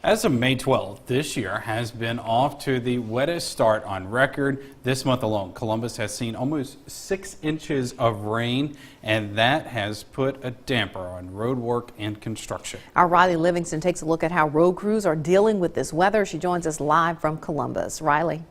As of May 12th, this year has been off to the wettest start on record. This month alone, Columbus has seen almost 6 inches of rain, and that has put a damper on road work and construction. Our Riley Livingston takes a look at how road crews are dealing with this weather. She joins us live from Columbus. Riley.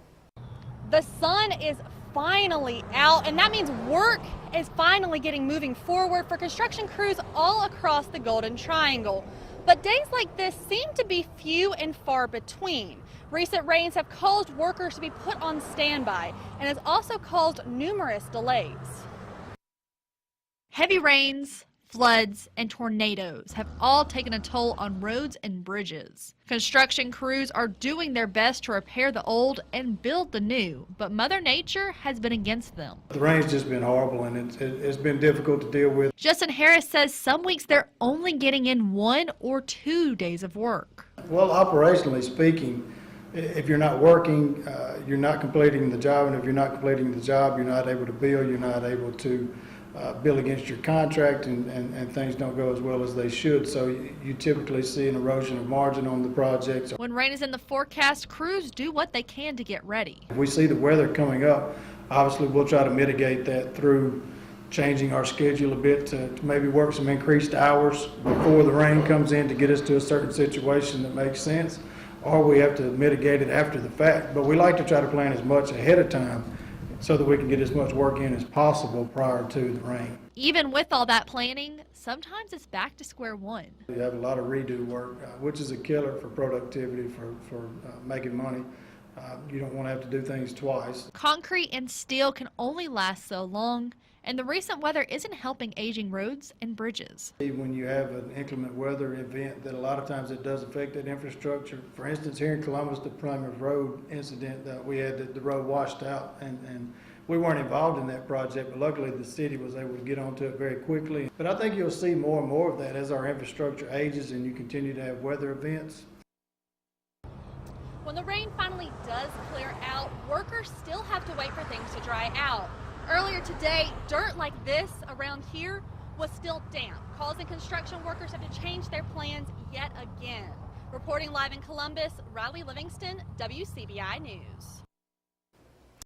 The sun is finally out, and that means work is finally getting moving forward for construction crews all across the Golden Triangle. But days like this seem to be few and far between. Recent rains have caused workers to be put on standby and has also caused numerous delays. Heavy rains, floods, and tornadoes have all taken a toll on roads and bridges. Construction crews are doing their best to repair the old and build the new, but Mother Nature has been against them. The rain's just been horrible, and it's been difficult to deal with. Justin Harris says some weeks they're only getting in 1 or 2 days of work. Well, operationally speaking, if you're not working, you're not completing the job, and if you're not completing the job, you're not able to bill, you're not able to bill against your contract, and things don't go as well as they should. So you typically see an erosion of margin on the projects. When rain is in the forecast, crews do what they can to get ready. If we see the weather coming up, obviously we'll try to mitigate that through changing our schedule a bit to maybe work some increased hours before the rain comes in to get us to a certain situation that makes sense, or we have to mitigate it after the fact. But we like to try to plan as much ahead of time so that we can get as much work in as possible prior to the rain. Even with all that planning, sometimes it's back to square one. You have a lot of redo work, which is a killer for productivity, for making money. You don't want to have to do things twice. Concrete and steel can only last so long, and the recent weather isn't helping aging roads and bridges. When you have an inclement weather event, that a lot of times it does affect that infrastructure. For instance, here in Columbus, the Plymouth Road incident, we had the road washed out, and we weren't involved in that project, but luckily the city was able to get onto it very quickly. But I think you'll see more and more of that as our infrastructure ages and you continue to have weather events. When the rain finally does clear out, workers still have to wait for things to dry out. Earlier today, dirt like this around here was still damp, causing construction workers have to change their plans yet again. Reporting live in Columbus, Riley Livingston, WCBI News.